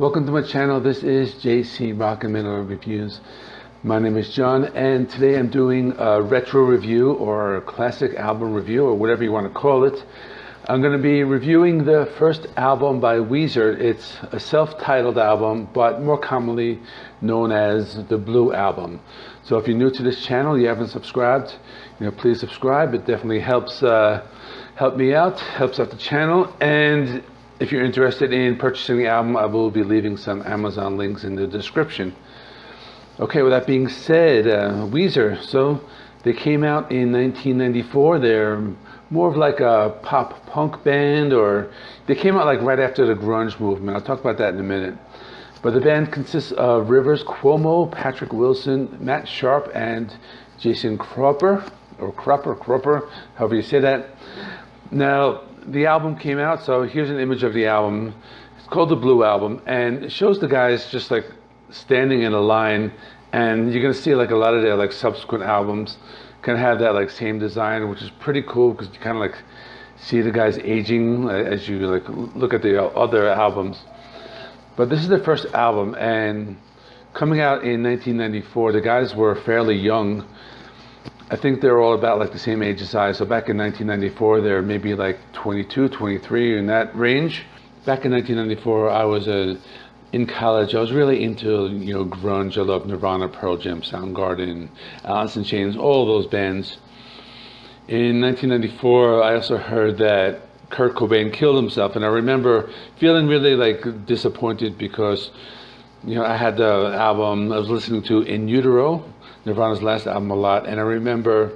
Welcome to my channel. This is JC Rock and Metal Reviews. My name is John, and today I'm doing a retro review or a classic album review, or whatever you want to call it. I'm going to be reviewing the first album by Weezer. It's a self-titled album, but more commonly known as the Blue Album. So if you're new to this channel, you haven't subscribed, please subscribe. It definitely helps help me out, helps out the channel. And if you're interested in purchasing the album, I will be leaving some Amazon links in the description. Okay, with that being said, Weezer, so they came out in 1994. They're more of like a pop punk band, or they came out like right after the grunge movement. I'll talk about that in a minute. But the band consists of Rivers Cuomo, Patrick Wilson, Matt Sharp, and Jason Cropper, however you say that. Now, the album came out, so here's an image of the album. It's called the Blue Album, and it shows the guys just like standing in a line, and you're gonna see like a lot of their like subsequent albums kind of have that like same design, which is pretty cool because you kind of like see the guys aging as you like look at the other albums. But this is their first album, and coming out in 1994, the guys were fairly young. I think they're all about like the same age as I. So back in 1994, they're maybe like 22, 23, in that range. Back in 1994, I was in college. I was really into grunge. I loved Nirvana, Pearl Jam, Soundgarden, Alice in Chains, all of those bands. In 1994, I also heard that Kurt Cobain killed himself, and I remember feeling really like disappointed because I had the album I was listening to In Utero, Nirvana's last album, a lot, and I remember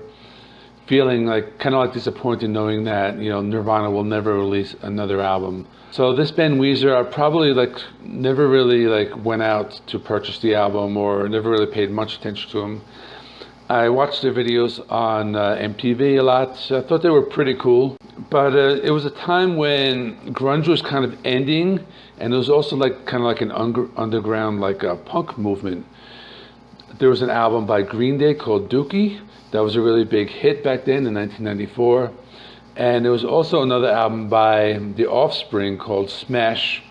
feeling like kind of like disappointed knowing that Nirvana will never release another album. So this band Weezer, I probably like never really like went out to purchase the album or never really paid much attention to them. I watched their videos on MTV a lot. I thought they were pretty cool, but it was a time when grunge was kind of ending, and it was also like kind of like an underground like a punk movement. There was an album by Green Day called Dookie that was a really big hit back then in 1994, and there was also another album by The Offspring called Smash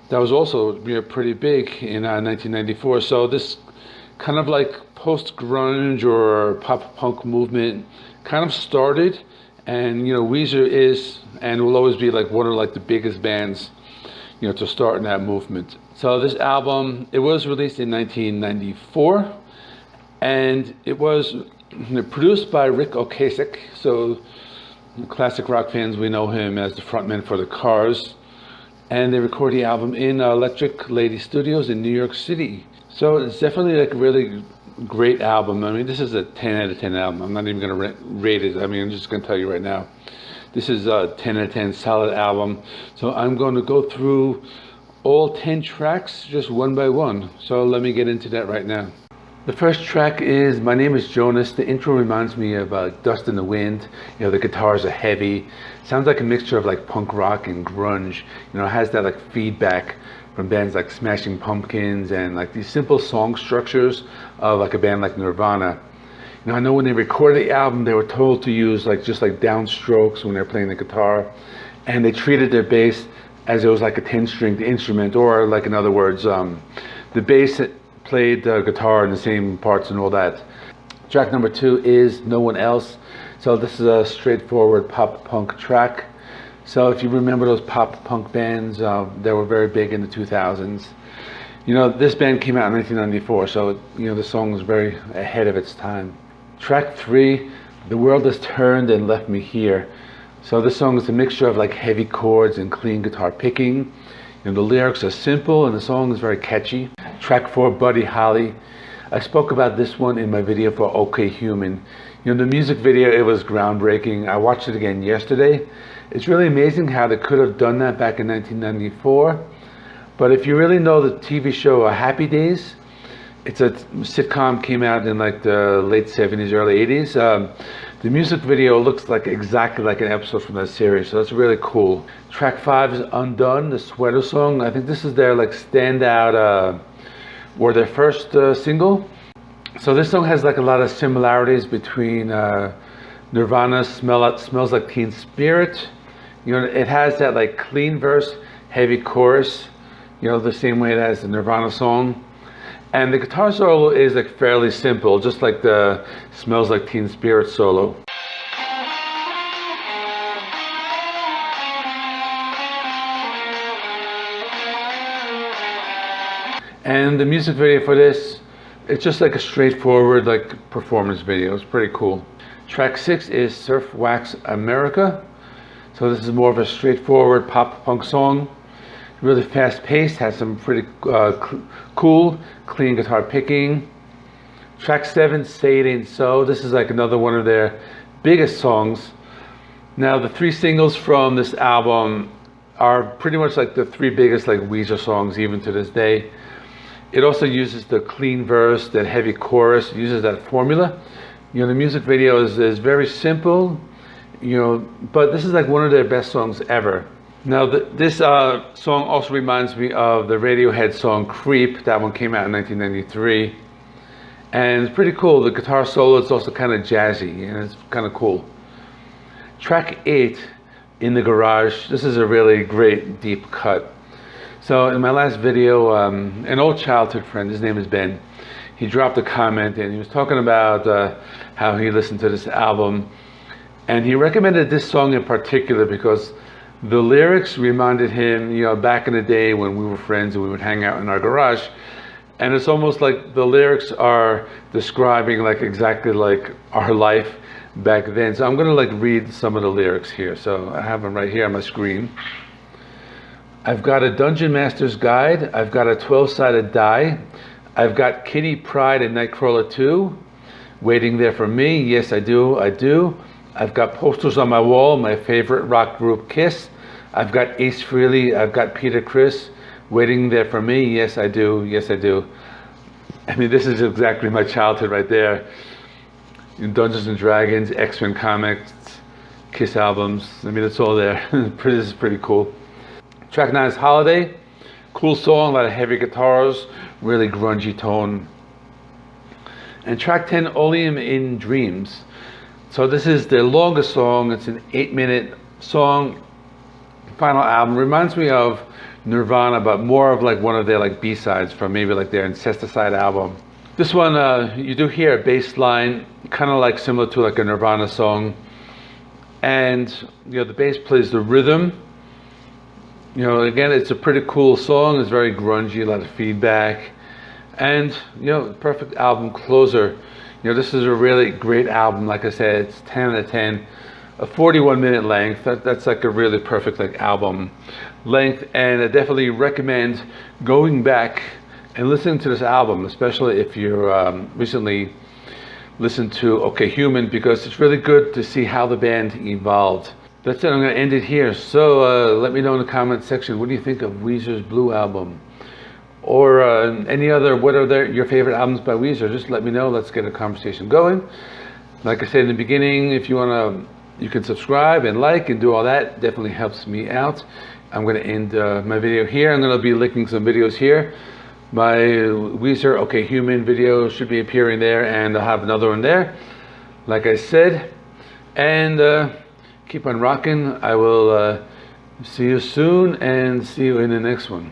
that was also pretty big in 1994. So this kind of like post-grunge or pop-punk movement kind of started, and Weezer is and will always be like one of like the biggest bands to start in that movement. So this album, it was released in 1994, and it was produced by Rick Ocasek. So classic rock fans, we know him as the frontman for the Cars, and they recorded the album in Electric Lady Studios in New York City. So it's definitely like a really great album. I mean, this is a 10 out of 10 album. I'm not even going to rate it. I mean, I'm just going to tell you right now. This is a 10 out of 10 solid album. So I'm going to go through all 10 tracks just one by one. So let me get into that right now. The first track is My Name Is Jonas. The intro reminds me of Dust in the Wind. The guitars are heavy. Sounds like a mixture of like punk rock and grunge. It has that like feedback from bands like Smashing Pumpkins and like these simple song structures of like a band like Nirvana. I know when they recorded the album, they were told to use like just like downstrokes when they're playing the guitar, and they treated their bass as it was like a 10-stringed instrument, or like in other words, the bass played the guitar in the same parts and all that. Track number 2 is No One Else. So this is a straightforward pop punk track. So if you remember those pop punk bands, they were very big in the 2000s. This band came out in 1994, so the song was very ahead of its time. Track 3, The World Has Turned and Left Me Here. So this song is a mixture of like heavy chords and clean guitar picking. The lyrics are simple and the song is very catchy. Track 4, Buddy Holly. I spoke about this one in my video for OK Human. The music video, it was groundbreaking. I watched it again yesterday. It's really amazing how they could have done that back in 1994. But if you really know the TV show Happy Days, it's a sitcom, came out in like the late 70s, early 80s. The music video looks like exactly like an episode from that series, so that's really cool. Track 5 is Undone, the Sweater Song. I think this is their like standout, or their first single. So this song has like a lot of similarities between Nirvana's Smells Like Teen Spirit. It has that like clean verse, heavy chorus. the same way as the Nirvana song. And the guitar solo is like fairly simple, just like the Smells Like Teen Spirit solo. And the music video for this, it's just like a straightforward like performance video. It's pretty cool. Track 6 is Surf Wax America. So this is more of a straightforward pop punk song. Really fast paced, has some pretty cool, clean guitar picking. Track 7, Say It Ain't So. This is like another one of their biggest songs. Now the 3 singles from this album are pretty much like the 3 biggest like Weezer songs even to this day. It also uses the clean verse, that heavy chorus, uses that formula. The music video is very simple, but this is like one of their best songs ever. Now this song also reminds me of the Radiohead song Creep. That one came out in 1993. And it's pretty cool. The guitar solo is also kind of jazzy and it's kind of cool. Track 8, In the Garage. This is a really great deep cut. So in my last video, an old childhood friend, his name is Ben, he dropped a comment and he was talking about how he listened to this album. And he recommended this song in particular because the lyrics reminded him, back in the day when we were friends and we would hang out in our garage. And it's almost like the lyrics are describing like exactly like our life back then. So I'm gonna like read some of the lyrics here. So I have them right here on my screen. I've got a Dungeon Master's Guide. I've got a 12-sided die. I've got Kitty Pryde and Nightcrawler 2 waiting there for me. Yes, I do. I've got posters on my wall, my favorite rock group Kiss. I've got Ace Frehley. I've got Peter Criss waiting there for me. Yes, I do. I mean, this is exactly my childhood right there. Dungeons and Dragons, X-Men comics, Kiss albums. I mean, it's all there. This is pretty cool. Track 9 is Holiday. Cool song, a lot of heavy guitars, really grungy tone. And track 10, Omen In Dreams. So this is their longest song. It's an 8-minute song. Final album. Reminds me of Nirvana, but more of like one of their like B-sides from maybe like their Incesticide album. This one, you do hear a bass line, kind of like similar to like a Nirvana song. And the bass plays the rhythm. Again, it's a pretty cool song. It's very grungy, a lot of feedback. And, perfect album closer. This is a really great album. Like I said, it's 10 out of 10. A 41-minute length. That's like a really perfect like album length. And I definitely recommend going back and listening to this album, especially if you're recently listened to OK Human, because it's really good to see how the band evolved. That's it. I'm going to end it here. So let me know in the comment section, what do you think of Weezer's Blue album? Or any other, what are your favorite albums by Weezer? Just let me know. Let's get a conversation going. Like I said in the beginning, if you want to, you can subscribe and like and do all that. Definitely helps me out. I'm going to end my video here. I'm going to be linking some videos here. My Weezer OK Human video should be appearing there, and I'll have another one there, like I said. And keep on rocking. I will see you soon and see you in the next one.